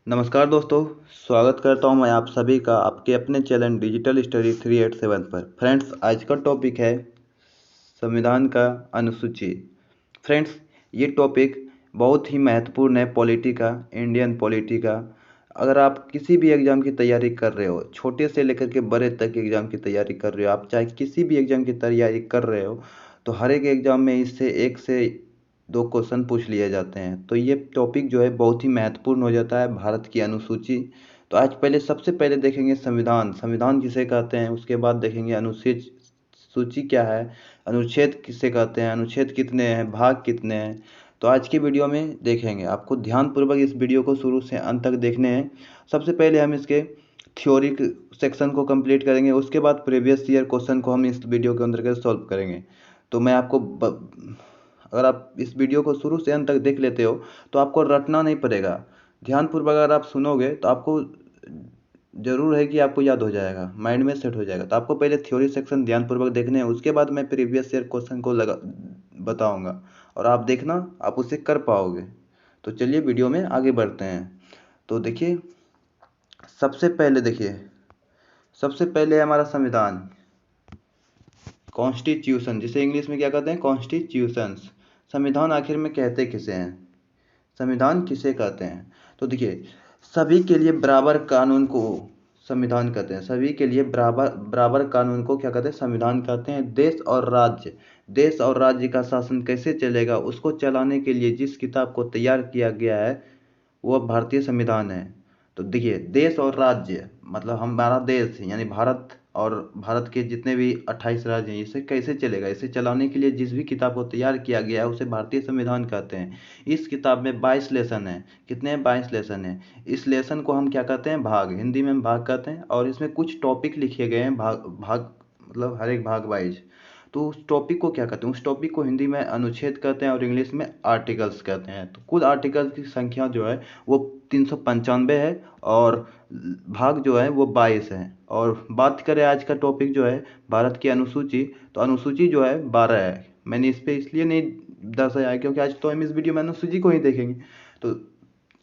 नमस्कार दोस्तों, स्वागत करता हूं मैं आप सभी का आपके अपने चैनल डिजिटल स्टडी 387 पर। फ्रेंड्स, आज का टॉपिक है संविधान का अनुसूची। फ्रेंड्स, ये टॉपिक बहुत ही महत्वपूर्ण है पॉलिटी का, इंडियन पॉलिटी का। अगर आप किसी भी एग्ज़ाम की तैयारी कर रहे हो, छोटे से लेकर के बड़े तक एग्ज़ाम की तैयारी कर रहे हो, आप चाहे किसी भी एग्ज़ाम की तैयारी कर रहे हो, तो हर एक एग्ज़ाम में इससे 1 से 2 क्वेश्चन पूछ लिए जाते हैं। तो ये टॉपिक जो है बहुत ही महत्वपूर्ण हो जाता है, भारत की अनुसूची। तो आज सबसे पहले देखेंगे संविधान। संविधान किसे कहते हैं, उसके बाद देखेंगे अनुच्छेद सूची क्या है, अनुच्छेद किसे कहते हैं, अनुच्छेद कितने हैं, भाग कितने हैं। तो आज की वीडियो में देखेंगे। आपको ध्यानपूर्वक इस वीडियो को शुरू से अंत तक देखने हैं। सबसे पहले हम इसके थ्योरी सेक्शन को कंप्लीट करेंगे, उसके बाद प्रीवियस ईयर क्वेश्चन को हम इस वीडियो के अंतर्गत सॉल्व करेंगे। तो मैं आपको अगर आप इस वीडियो को शुरू से अंत तक देख लेते हो तो आपको रटना नहीं पड़ेगा। ध्यानपूर्वक अगर आप सुनोगे तो आपको ज़रूर है कि आपको याद हो जाएगा, माइंड में सेट हो जाएगा। तो आपको पहले थ्योरी सेक्शन ध्यानपूर्वक देखने हैं, उसके बाद मैं प्रीवियस ईयर क्वेश्चन को बताऊंगा और आप देखना, आप उसे कर पाओगे। तो चलिए वीडियो में आगे बढ़ते हैं। तो देखिए, सबसे पहले हमारा संविधान, कॉन्स्टिट्यूशन, जिसे इंग्लिश में क्या कहते हैं, कॉन्स्टिट्यूशंस। संविधान आखिर में कहते किसे हैं, संविधान किसे कहते हैं? तो देखिए, सभी के लिए बराबर कानून को संविधान कहते हैं। सभी के लिए बराबर बराबर कानून को क्या कहते हैं, संविधान कहते हैं। देश और राज्य का शासन कैसे चलेगा, उसको चलाने के लिए जिस किताब को तैयार किया गया है वो भारतीय संविधान है। तो देखिए, देश और राज्य मतलब हमारा देश यानी भारत, और भारत के जितने भी 28 राज्य हैं, इसे कैसे चलेगा, इसे चलाने के लिए जिस भी किताब को तैयार किया गया है उसे भारतीय संविधान कहते हैं। इस किताब में 22 लेसन हैं। कितने हैं? 22 लेसन हैं। इस लेसन को हम क्या कहते हैं? भाग। हिंदी में हम भाग कहते हैं। और इसमें कुछ टॉपिक लिखे गए हैं, भाग भाग मतलब हर एक भाग वाइज। तो उस टॉपिक को क्या कहते हैं? उस टॉपिक को हिंदी में अनुच्छेद कहते हैं और इंग्लिश में आर्टिकल्स कहते हैं। तो कुल आर्टिकल्स की संख्या जो है वो 395 है और भाग जो है वो 22 है। और बात करें आज का टॉपिक जो है भारत की अनुसूची, तो अनुसूची जो है 12 है। मैंने इस पर इसलिए नहीं दर्शाया है क्योंकि आज तो हम इस वीडियो में अनुसूची को ही देखेंगे। तो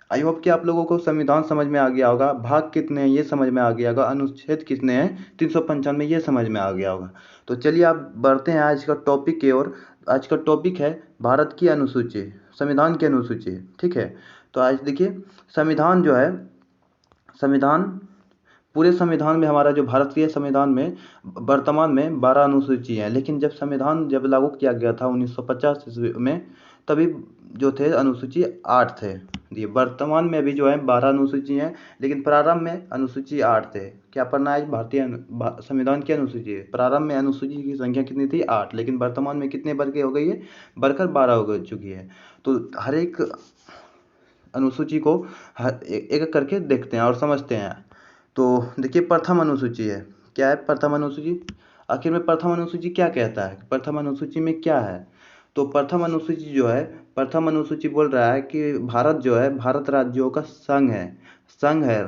आई होप कि आप लोगों को संविधान समझ में आ गया होगा, भाग कितने हैं ये समझ में आ गया होगा, अनुच्छेद कितने हैं 395 ये समझ में आ गया होगा। तो चलिए आप बढ़ते हैं आज का टॉपिक की ओर। आज का टॉपिक है भारत की अनुसूची, संविधान की अनुसूची। ठीक है, तो आज देखिए, संविधान जो है, संविधान पूरे संविधान में, हमारा जो भारतीय संविधान में वर्तमान में 12 अनुसूची हैं। लेकिन जब संविधान लागू किया गया था 1950 ईस्वी में, तभी जो थे अनुसूची 8 थे। ये वर्तमान में अभी जो है 12 अनुसूची हैं, लेकिन प्रारंभ में अनुसूची 8 थे। क्या पढ़ना है? भारतीय संविधान की अनुसूची है। प्रारंभ में अनुसूची की संख्या कितनी थी? 8, लेकिन वर्तमान में कितने बढ़ के हो गई है? बढ़कर 12 हो चुकी है। तो हर एक अनुसूची को एक एक करके देखते हैं और समझते हैं। तो देखिए, प्रथम अनुसूची है। क्या है प्रथम अनुसूची? आखिर में प्रथम अनुसूची क्या कहता है, प्रथम अनुसूची में क्या है? तो प्रथम अनुसूची जो है, प्रथम अनुसूची बोल रहा है कि भारत जो है, भारत राज्यों का संघ है।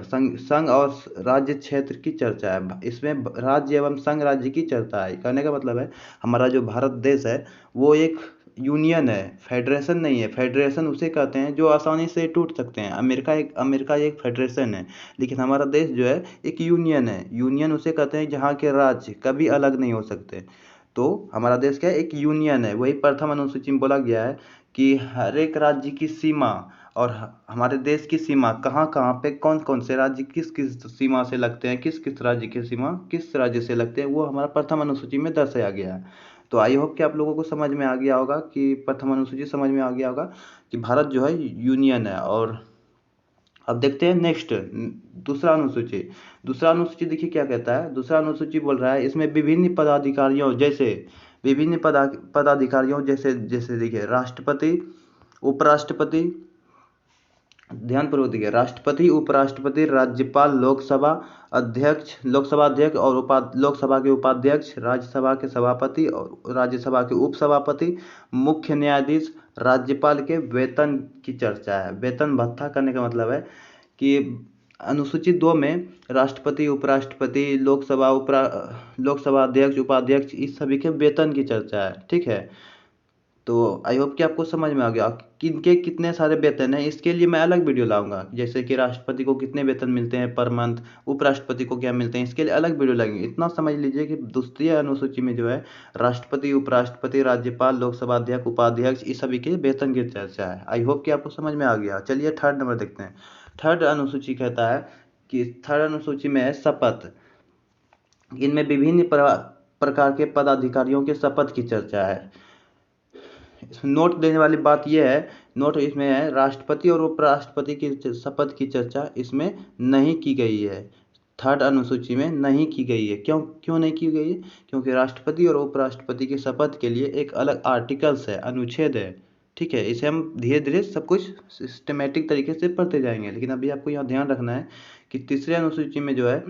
संघ और राज्य क्षेत्र की चर्चा है। इसमें राज्य एवं संघ राज्य की चर्चा है। कहने का मतलब है, हमारा जो भारत देश है वो एक यूनियन है, फेडरेशन नहीं है। फेडरेशन उसे कहते हैं जो आसानी से टूट सकते हैं। अमेरिका एक फेडरेशन है, लेकिन हमारा देश जो है एक यूनियन है। यूनियन उसे कहते हैं जहाँ के राज्य कभी अलग नहीं हो सकते। तो हमारा देश क्या है? एक यूनियन है। वही प्रथम अनुसूची में बोला गया है कि हर एक राज्य की सीमा और हमारे देश की सीमा कहाँ कहाँ पे, कौन कौन से राज्य किस किस सीमा से लगते हैं, किस किस राज्य की सीमा किस राज्य से लगते हैं, वो हमारा प्रथम अनुसूची में दर्शाया गया है। तो आई होप कि आप लोगों को समझ में आ गया होगा, कि प्रथम अनुसूची समझ में आ गया होगा कि भारत जो है यूनियन है। और अब देखते हैं नेक्स्ट, दूसरा अनुसूची देखिए क्या कहता है। दूसरा अनुसूची बोल रहा है, इसमें विभिन्न पदाधिकारियों जैसे जैसे देखिए, राष्ट्रपति, उपराष्ट्रपति, ध्यानपूर्वक देखिए, राष्ट्रपति, उपराष्ट्रपति, राज्यपाल, लोकसभा अध्यक्ष और लोकसभा के उपाध्यक्ष, राज्यसभा के सभापति और राज्यसभा के उपसभापति, मुख्य न्यायाधीश, राज्यपाल के वेतन की चर्चा है। वेतन भत्ता करने का मतलब है कि अनुसूची 2 में राष्ट्रपति, उपराष्ट्रपति, लोकसभा अध्यक्ष, उपाध्यक्ष, इस सभी के वेतन की चर्चा है। ठीक है, तो आई होप कि आपको समझ में आ गया किनके कितने सारे वेतन है। इसके लिए मैं अलग वीडियो लाऊंगा, जैसे कि राष्ट्रपति को कितने वेतन मिलते हैं पर मंथ, उपराष्ट्रपति को क्या मिलते हैं, इसके लिए अलग वीडियो लगेंगे। इतना समझ लीजिए कि दूसरी अनुसूची में जो है राष्ट्रपति, उपराष्ट्रपति, राज्यपाल, लोकसभा अध्यक्ष, उपाध्यक्ष, इस सभी के वेतन की चर्चा है। आई होप कि आपको समझ में आ गया। चलिए थर्ड नंबर देखते हैं। थर्ड अनुसूची कहता है कि थर्ड अनुसूची में है शपथ। इनमें विभिन्न प्रकार के पदाधिकारियों के शपथ की चर्चा है। नोट देने वाली बात यह है, नोट इसमें है राष्ट्रपति और उपराष्ट्रपति की शपथ की चर्चा इसमें नहीं की गई है, थर्ड अनुसूची में नहीं की गई है। क्यों नहीं की गई है? क्योंकि राष्ट्रपति और उपराष्ट्रपति की शपथ के लिए एक अलग आर्टिकल्स है, अनुच्छेद है। ठीक है, इसे हम धीरे धीरे सब कुछ सिस्टमेटिक तरीके से पढ़ते जाएंगे, लेकिन अभी आपको यहाँ ध्यान रखना है कि तीसरे अनुसूची में जो है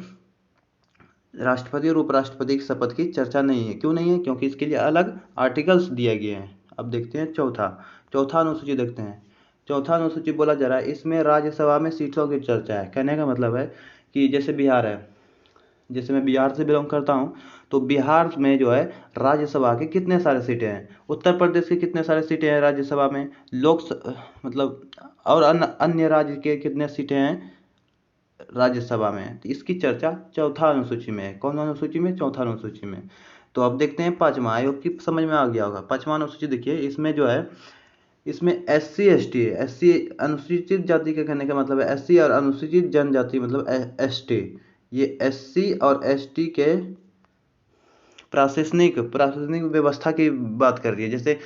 राष्ट्रपति और उपराष्ट्रपति की शपथ की चर्चा नहीं है। क्यों नहीं है? क्योंकि इसके लिए अलग आर्टिकल्स दिए गए हैं। अब देखते हैं चौथा अनुसूची देखते हैं। चौथा अनुसूची बोला जा रहा है इसमें राज्यसभा में सीटों की चर्चा है। कहने का मतलब है कि जैसे बिहार है, जैसे मैं बिहार से बिलोंग करता हूँ, तो बिहार में जो है राज्यसभा के कितने सारे सीटें हैं, उत्तर प्रदेश के कितने सारे सीटें हैं राज्यसभा में, मतलब और अन्य राज्य के कितने सीटें हैं राज्यसभा में। तो इसकी चर्चा चौथा अनुसूची में है। कौन अनुसूची में? चौथा अनुसूची में। तो अब देखते हैं पांचवा, आयोग की समझ में आ गया होगा। पांचवा अनुसूची देखिए, इसमें जो है इसमें SC ST है। SC अनुसूचित जाति के कहने का मतलब है SC, और अनुसूचित जनजाति मतलब ST। ये SC और ST के प्रशासनिक व्यवस्था की बात कर रही है। जैसे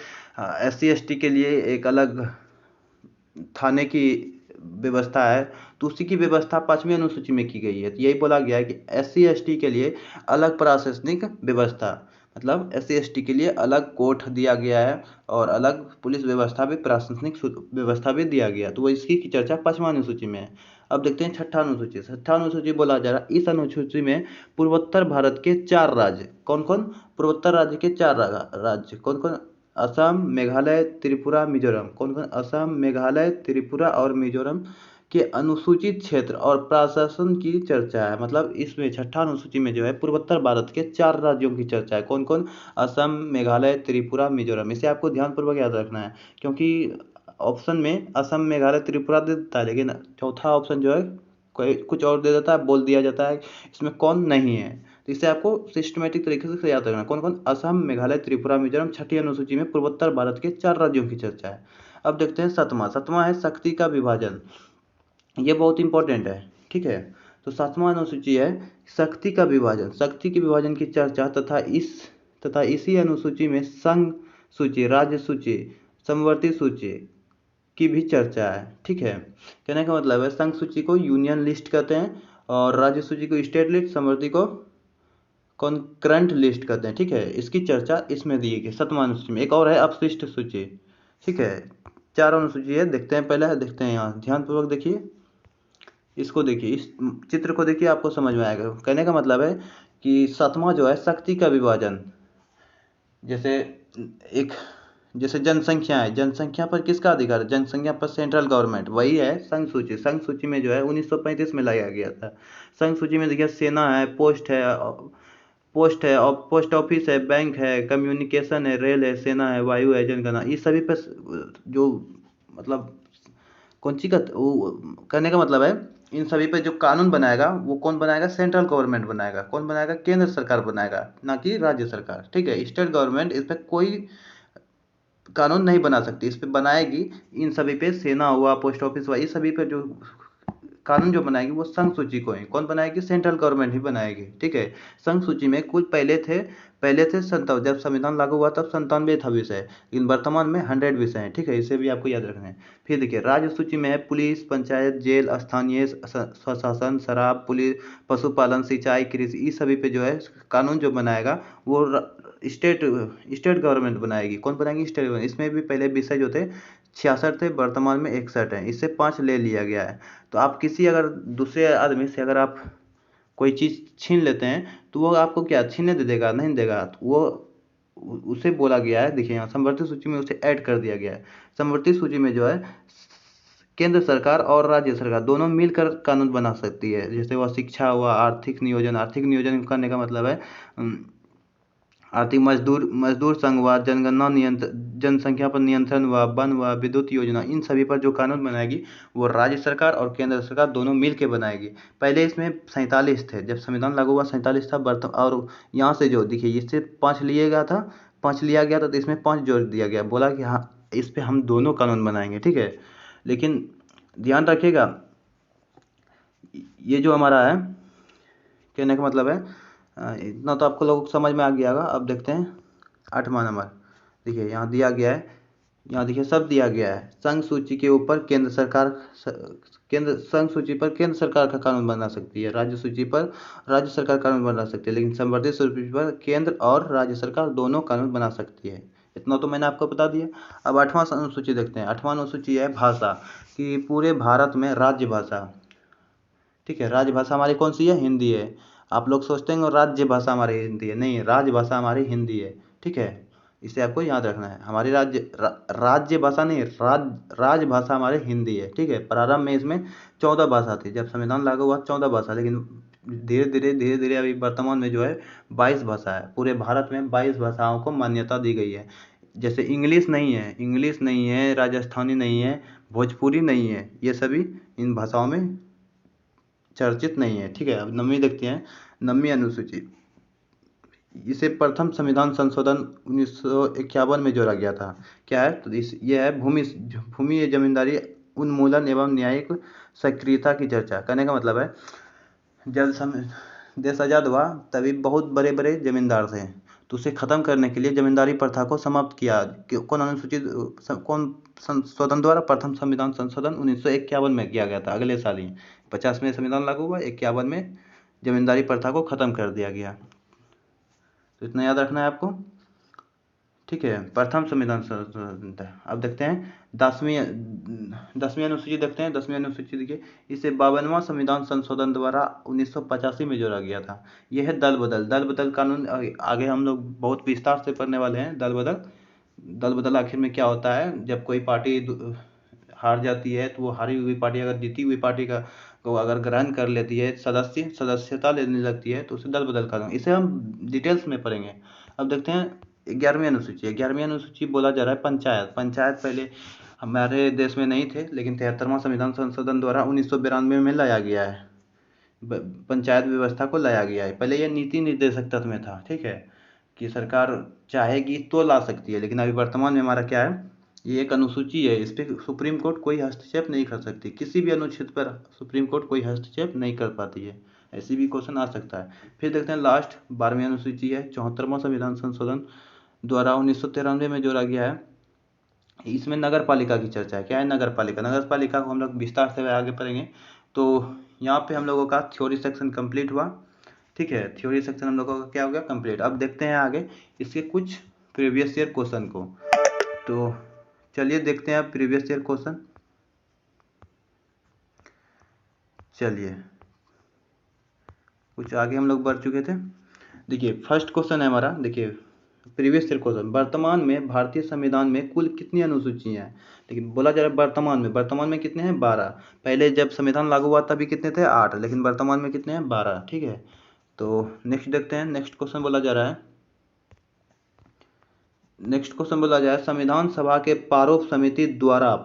SC ST के लिए एक अलग थाने की व्यवस्था है, तो उसी की व्यवस्था पांचवी अनुसूची में की गई है। तो यही बोला गया है कि SC ST के लिए अलग प्रशासनिक व्यवस्था, मतलब SC ST के लिए अलग कोर्ट दिया गया है और अलग पुलिस व्यवस्था भी, प्रशासनिक व्यवस्था भी दिया गया। तो वो इसकी की चर्चा पांचवा अनुसूची में है। अब देखते हैं छठा अनुसूची। छठा अनुसूची बोला जा रहा है इस अनुसूची में पूर्वोत्तर भारत के 4 राज्य, कौन कौन? पूर्वोत्तर राज्य के 4 राज्य कौन कौन? असम, मेघालय, त्रिपुरा, मिजोरम। कौन कौन? असम, मेघालय, त्रिपुरा और मिजोरम के अनुसूचित क्षेत्र और प्रशासन की चर्चा है। मतलब इसमें छठा अनुसूची में जो है पूर्वोत्तर भारत के 4 राज्यों की चर्चा है। कौन कौन? असम, मेघालय, त्रिपुरा, मिजोरम। इसे आपको ध्यानपूर्वक याद रखना है, क्योंकि ऑप्शन में असम, मेघालय, त्रिपुरा दे देता है, लेकिन चौथा ऑप्शन जो है कोई कुछ और दे देता है, बोल दिया जाता है इसमें कौन नहीं है। तो इसे आपको सिस्टमेटिक तरीके से याद रखना। कौन कौन? असम, मेघालय, त्रिपुरा, मिजोरम। छठी अनुसूची में पूर्वोत्तर भारत के 4 राज्यों की चर्चा है। अब देखते हैं सातवां है शक्ति का विभाजन। ये बहुत इंपॉर्टेंट है। ठीक है, तो सातवां अनुसूची है शक्ति का विभाजन। शक्ति के विभाजन की चर्चा तथा इसी अनुसूची में संघ सूची, राज्य सूची, समवर्ती सूची की भी चर्चा है। ठीक है, कहने का मतलब है संघ सूची को यूनियन लिस्ट कहते हैं और राज्य सूची को स्टेट लिस्ट, समवर्ती को कॉन्करेंट लिस्ट कहते हैं। ठीक है, इसकी चर्चा इसमें दी गई सातवां अनुसूची में। एक और है अपशिष्ट सूची। ठीक है, 4 अनुसूची है। देखते हैं, पहले देखते हैं यहाँ ध्यानपूर्वक देखिए, इसको देखिए, इस चित्र को देखिए, आपको समझ में आएगा। कहने का मतलब है कि सातवां जो है शक्ति का विभाजन, जैसे जनसंख्या है, जनसंख्या पर किसका अधिकार है? जनसंख्या पर सेंट्रल गवर्नमेंट, वही है संघ सूची। संघ सूची में जो है 1935 में लाया गया था। संघ सूची में देखिए सेना है, पोस्ट है और पोस्ट ऑफिस है, बैंक है, कम्युनिकेशन है, रेल है, सेना है, वायु है, जनगणना, इस सभी पे जो मतलब कौन सी का कहने का मतलब है इन सभी पे जो कानून बनाएगा वो कौन बनाएगा? सेंट्रल गवर्नमेंट बनाएगा। कौन बनाएगा? केंद्र सरकार बनाएगा, ना कि राज्य सरकार। ठीक है, स्टेट गवर्नमेंट इस पे कोई कानून नहीं बना सकती, इस पे बनाएगी इन सभी पे, सेना हुआ, पोस्ट ऑफिस हुआ, इस सभी पे जो कानून जो बनाएगी वो संघ सूची को ही कौन बनाएगी? सेंट्रल गवर्नमेंट ही बनाएगी। ठीक है, संघ सूची में कुल पहले थे 57, जब संविधान लागू हुआ तब 97 था विषय, लेकिन वर्तमान में 100 विषय हैं। ठीक है, इसे भी आपको याद रखना है। फिर देखिए राज्य सूची में है पुलिस, पंचायत, जेल, स्थानीय स्वशासन, शराब, पुलिस, पशुपालन, सिंचाई, कृषि, इस सभी पे जो है कानून जो बनाएगा वो स्टेट गवर्नमेंट बनाएगी। कौन बनाएगी? State government. इसमें भी पहले विषय जो थे 66 थे, वर्तमान में 61 है, इससे 5 ले लिया गया है। तो आप किसी अगर दूसरे आदमी से अगर आप कोई चीज़ छीन लेते हैं तो वो आपको क्या छीनने दे देगा? नहीं देगा। तो वो उसे बोला गया है, देखिए यहाँ समवर्ती सूची में उसे ऐड कर दिया गया है। समवर्ती सूची में जो है केंद्र सरकार और राज्य सरकार दोनों मिलकर कानून बना सकती है। जैसे वह शिक्षा हुआ, आर्थिक नियोजन करने का मतलब है आर्थिक मजदूर संघवाद, जनगणना नियंत्रण, जनसंख्या पर नियंत्रण व वन व विद्युत योजना, इन सभी पर जो कानून बनाएगी वो राज्य सरकार और केंद्र सरकार दोनों मिल के बनाएगी। पहले इसमें 47 थे, जब संविधान लागू हुआ 47 था। और यहाँ से जो देखिए इससे 5 लिया गया था, 5 लिया गया था, तो इसमें 5 जोड़ दिया गया, बोला कि हाँ इस पे हम दोनों कानून बनाएंगे, ठीक है। लेकिन ध्यान रखिएगा, ये जो हमारा है, कहने का मतलब है इतना तो आपको लोग समझ में आ गया होगा। अब देखते हैं 8वां नंबर। देखिए यहाँ दिया गया है, यहाँ देखिए सब दिया गया है। संघ सूची के ऊपर केंद्र सरकार, संघ सूची पर केंद्र सरकार का कानून बना सकती है, राज्य सूची पर राज्य सरकार कानून बना सकती है, लेकिन संवर्धित सूची पर केंद्र और राज्य सरकार दोनों कानून बना सकती है। इतना तो मैंने आपको बता दिया। अब 8वां अनुसूची देखते हैं। 8वां अनुसूची है भाषा, कि पूरे भारत में राज्य भाषा, ठीक है, राजभाषा हमारी कौन सी है? हिंदी है। आप लोग सोचते हैं राज्य भाषा हमारी हिंदी है, नहीं, राजभाषा हमारी हिंदी है, ठीक है। इसे आपको याद रखना है, हमारी राज्य भाषा नहीं, राजभाषा हमारी हिंदी है, ठीक है। प्रारंभ में इसमें 14 भाषा थी, जब संविधान लागू हुआ 14 भाषा, लेकिन धीरे धीरे अभी वर्तमान में जो है 22 भाषा है। पूरे भारत में 22 भाषाओं को मान्यता दी गई है। जैसे इंग्लिश नहीं है, राजस्थानी नहीं है, भोजपुरी नहीं है, ये सभी इन भाषाओं में चर्चित नहीं है, ठीक है। अब 9वीं देखते हैं, 9वीं अनुसूची। इसे प्रथम संविधान संशोधन 1951 में जोड़ा गया था। क्या है? तो ये है भूमि जमींदारी उन्मूलन एवं न्यायिक सक्रियता की चर्चा। करने का मतलब है, जब देश आज़ाद हुआ तभी बहुत बड़े बड़े जमींदार थे, तो उसे ख़त्म करने के लिए जमींदारी प्रथा को समाप्त किया। कौन अनुसूचित कौन संशोधन द्वारा? प्रथम संविधान संशोधन 1951 में किया गया था, अगले साल ही। 50 में संविधान लागू हुआ, 51 में जमींदारी प्रथा को ख़त्म कर दिया गया। तो इतना याद रखना है आपको, ठीक है। प्रथम संविधान संशोधन था। अब देखते हैं 10वीं अनुसूची देखते हैं। 10वीं अनुसूची देखिए, इसे 52वां संविधान संशोधन द्वारा 1985 में जोड़ा गया था। यह है दल बदल कानून। आगे हम लोग बहुत विस्तार से पढ़ने वाले हैं दल बदल आखिर में क्या होता है। जब कोई पार्टी हार जाती है तो वो हारी हुई पार्टी अगर जीती हुई पार्टी का को अगर ग्रहण कर लेती है, सदस्यता लेने लगती है, तो उसे दल बदल कानून, इसे हम डिटेल्स में पढ़ेंगे। अब देखते हैं 11वीं अनुसूची। 11वीं अनुसूची बोला जा रहा है पंचायत पहले हमारे देश में नहीं थे, लेकिन 73वां संविधान संशोधन द्वारा 1992 में लाया गया है। पंचायत व्यवस्था को लाया गया है। पहले यह नीति निर्देशक तत्व में था, ठीक है, कि सरकार चाहेगी तो ला सकती है, लेकिन अभी वर्तमान में हमारा क्या है, ये एक अनुसूची है, इस पर सुप्रीम कोर्ट कोई हस्तक्षेप नहीं कर सकती। किसी भी अनुच्छेद पर सुप्रीम कोर्ट कोई हस्तक्षेप नहीं कर पाती है। ऐसी भी क्वेश्चन आ सकता है। फिर देखते हैं लास्ट 12वीं अनुसूची है, 74वां संविधान संशोधन द्वारा 1993 में जोड़ा गया है। इसमें नगर पालिका की चर्चा है। क्या है? नगर पालिका को हम लोग विस्तार से आगे पढ़ेंगे। तो यहाँ पे हम लोगों का थ्योरी सेक्शन कंप्लीट हुआ, ठीक है। थ्योरी सेक्शन हम लोगों का क्या हो गया? कंप्लीट। अब देखते हैं आगे इसके कुछ प्रीवियस ईयर क्वेश्चन को। तो चलिए देखते हैं अब प्रीवियस ईयर क्वेश्चन। चलिए कुछ आगे हम लोग बढ़ चुके थे। देखिए फर्स्ट क्वेश्चन है हमारा, देखिए प्रीवियस ईयर क्वेश्चन, वर्तमान में भारतीय संविधान में कुल कितनी अनुसूचियां हैं? लेकिन बोला जा रहा है वर्तमान में कितने हैं? 12। पहले जब संविधान लागू हुआ तभी कितने थे? 8, लेकिन वर्तमान में कितने हैं? 12, ठीक है। तो नेक्स्ट देखते हैं। नेक्स्ट क्वेश्चन बोला जा रहा है संविधान सभा के प्रारूप समिति द्वारा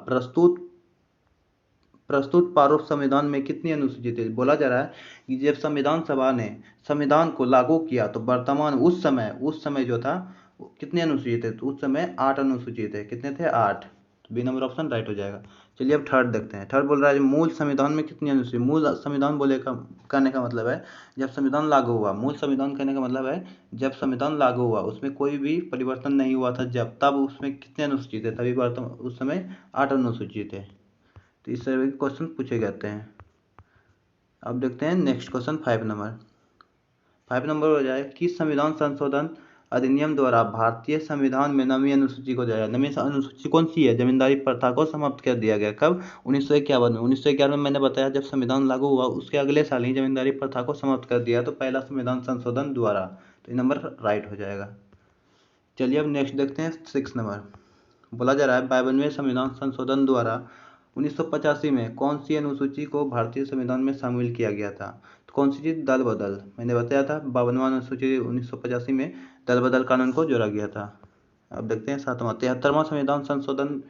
प्रस्तुत प्रारूप संविधान में कितनी अनुसूचित है? बोला जा रहा है कि जब संविधान सभा ने संविधान को लागू किया तो वर्तमान उस समय जो था कितने अनुसूचित थे? तो उस समय 8 अनुसूचित है। कितने थे? 8। तो बी नंबर ऑप्शन राइट हो जाएगा। चलिए अब थर्ड देखते हैं। थर्ड बोल रहा है मूल संविधान में कितनी अनुसूचित? मूल संविधान कहने का मतलब है जब संविधान लागू हुआ। मूल संविधान कहने का मतलब है जब संविधान लागू हुआ उसमें कोई भी परिवर्तन नहीं हुआ था, जब तब उसमें कितने अनुसूचित है? तभी वर्तमान उस समय 8 अनुसूचित है। तो इस तरह के क्वेश्चन पूछे जाते हैं। अब देखते हैं नेक्स्ट क्वेश्चन 5 नंबर हो जाए, किस संविधान संशोधन अधिनियम द्वारा भारतीय संविधान में 9वीं अनुसूची को जाएगा? 9वीं अनुसूची कौन सी है? जमींदारी प्रथा को समाप्त कर दिया गया। कब? 1951 में। 1951 में मैंने बताया जब संविधान लागू हुआ उसके अगले साल ही जमींदारी प्रथा को समाप्त कर दिया, तो पहला संविधान संशोधन द्वारा। तो ये नंबर राइट हो जाएगा। चलिए अब नेक्स्ट देखते हैं 6 नंबर। बोला जा रहा है 52वें संविधान संशोधन द्वारा 1985 में कौन सी अनुसूची को भारतीय संविधान में शामिल किया गया था? तो कौन सी चीज? दल बदल। मैंने बताया था 52वां अनुसूची 1985 में दल बदल कानून को जोड़ा गया था। अब देखते हैं 7वां 73वां संविधान संशोधन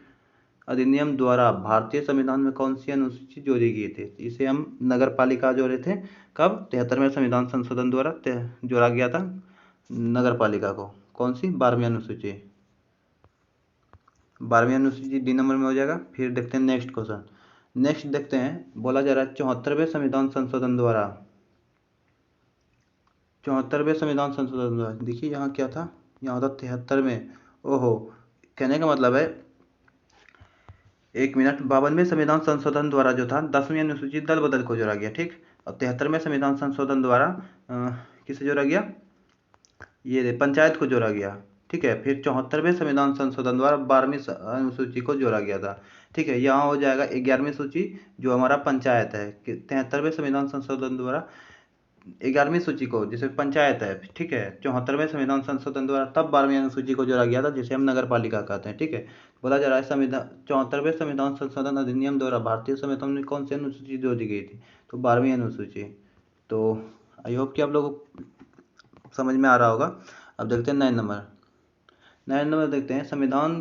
अधिनियम द्वारा भारतीय संविधान में कौन सी अनुसूची जोड़ी गई थी? इसे हम नगर पालिका जोड़े थे। कब? 73वें संविधान संशोधन द्वारा जोड़ा गया था नगर पालिका को। कौन सी? 12वीं अनुसूची। 12वीं अनुसूची डी नंबर में हो जाएगा। फिर देखते हैं नेक्स्ट क्वेश्चन। नेक्स्ट देखते हैं, बोला जा रहा है 74वें संविधान संशोधन द्वारा 74वें संविधान संशोधन द्वारा, देखिए यहाँ क्या था, यहाँ था 73 ओहो, कहने का मतलब है 1 मिनट, 52वें संविधान संशोधन द्वारा जो था 10वीं अनुसूची दल बदल को जोड़ा गया, ठीक। और 73वें संविधान संशोधन द्वारा किसे जोड़ा गया? ये पंचायत को जोड़ा गया, ठीक है। फिर 74वें संविधान संशोधन द्वारा 12वीं अनुसूची को जोड़ा गया था, ठीक है। यहाँ हो जाएगा 11वीं सूची जो हमारा पंचायत है। 73वें संविधान संशोधन द्वारा 11वीं सूची को जिसे पंचायत है, ठीक है। 74वें संविधान संशोधन द्वारा तब 12वीं अनुसूची को जोड़ा गया था जिसे हम नगर पालिका कहते हैं, ठीक है। बोला जा रहा है 74वें संविधान संशोधन अधिनियम द्वारा भारतीय संविधान में कौन सी अनुसूची जोड़ी गई थी? तो 12वीं अनुसूची। तो आई होप कि आप लोगों को समझ में आ रहा होगा। अब देखते हैं 9 नंबर देखते हैं, संविधान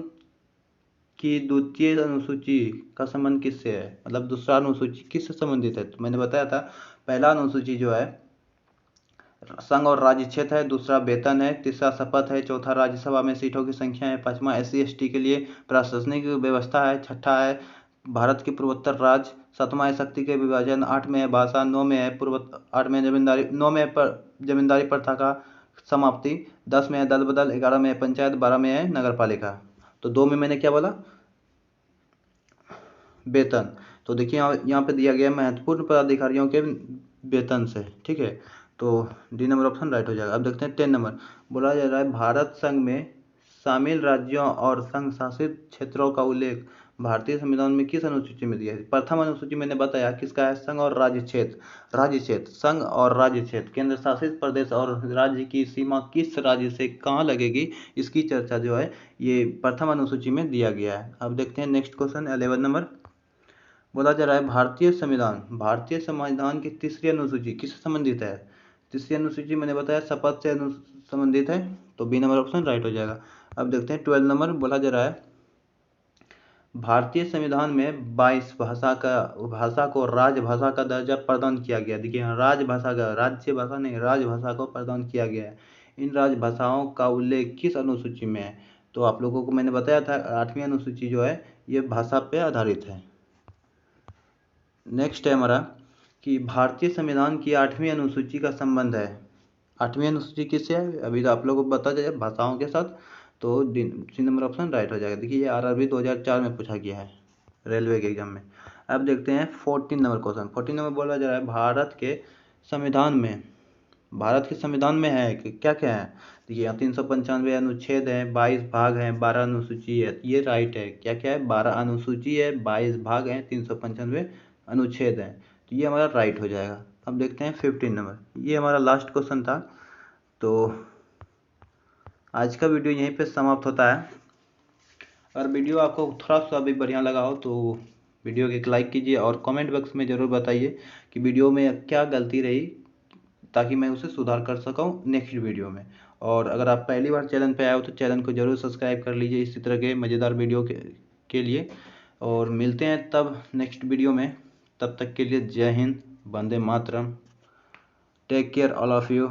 की द्वितीय अनुसूची का संबंध किससे है? मतलब दूसरा अनुसूची किससे संबंधित है? तो मैंने बताया था पहला अनुसूची जो है संघ और राज्य क्षेत्र है, दूसरा वेतन है, तीसरा शपथ है, चौथा राज्यसभा में सीटों की संख्या है, पांचवा SC/ST के लिए प्रशासनिक व्यवस्था है, छठा है भारत के पूर्वोत्तर राज्य, सातवां है शक्ति के विभाजन, 8 में है भाषा, 9 में है 8 में जमींदारी, 9 में जमींदारी प्रथा का समाप्ति, 10 में है दल बदल, 11 में है पंचायत, 12 में है नगर पालिका। तो 2 में मैंने क्या बोला? वेतन। तो देखिए यहाँ पे दिया गया महत्वपूर्ण पदाधिकारियों के वेतन से, ठीक है। तो डी नंबर ऑप्शन राइट हो जाएगा। अब देखते हैं 10 नंबर, बोला जा रहा है भारत संघ में शामिल राज्यों और संघ शासित क्षेत्रों का उल्लेख भारतीय संविधान में किस अनुसूची में दिया है? प्रथम अनुसूची मैंने बताया किसका है? संघ और राज्य क्षेत्र। राज्य क्षेत्र, संघ और राज्य क्षेत्र, केंद्र शासित प्रदेश और राज्य की सीमा किस राज्य से कहाँ लगेगी, इसकी चर्चा जो है ये प्रथम अनुसूची में दिया गया है। अब देखते हैं नेक्स्ट क्वेश्चन 11 नंबर, बोला जा रहा है भारतीय संविधान की तीसरी अनुसूची किससे संबंधित है? तीसरी अनुसूची मैंने बताया शपथ से संबंधित है, तो बी नंबर ऑप्शन राइट हो जाएगा। अब देखते हैं 12 नंबर, बोला जा रहा है भारतीय संविधान में 22 भाषा को राजभाषा का दर्जा प्रदान किया गया। देखिए राजभाषा का, राज्य भाषा नहीं, राजभाषा को प्रदान किया गया है। इन राजभाषाओं का उल्लेख किस अनुसूची में है? तो आप लोगों को मैंने बताया था 8वीं अनुसूची जो है ये भाषा पे आधारित है। नेक्स्ट है हमारा कि भारतीय संविधान की 8वीं अनुसूची का संबंध है। 8वीं अनुसूची किससे है? अभी तो आप लोगों को बता जाए भाषाओं के साथ, तो सी नंबर ऑप्शन राइट हो जाएगा। देखिए ये RRB 2004 में पूछा गया है रेलवे के एग्जाम में। अब देखते हैं 14 नंबर क्वेश्चन। 14 नंबर बोला जा रहा है भारत के संविधान में है कि क्या क्या है? देखिए यहाँ 395 अनुच्छेद है, 22 भाग हैं, 12 अनुसूची है। ये राइट है। क्या क्या है? 12 अनुसूची है, 22 भाग हैं, 395 अनुच्छेद हैं। तो ये हमारा राइट हो जाएगा। अब देखते हैं 15 नंबर, ये हमारा लास्ट क्वेश्चन था। तो आज का वीडियो यहीं पे समाप्त होता है। अगर वीडियो आपको थोड़ा सा भी बढ़िया लगा हो तो वीडियो को एक लाइक कीजिए और कमेंट बॉक्स में ज़रूर बताइए कि वीडियो में क्या गलती रही, ताकि मैं उसे सुधार कर सकूं नेक्स्ट वीडियो में। और अगर आप पहली बार चैनल पे आए हो तो चैनल को ज़रूर सब्सक्राइब कर लीजिए इसी तरह के मज़ेदार वीडियो के लिए। और मिलते हैं तब नेक्स्ट वीडियो में। तब तक के लिए जय Hind, Vande Mataram, take care all of you.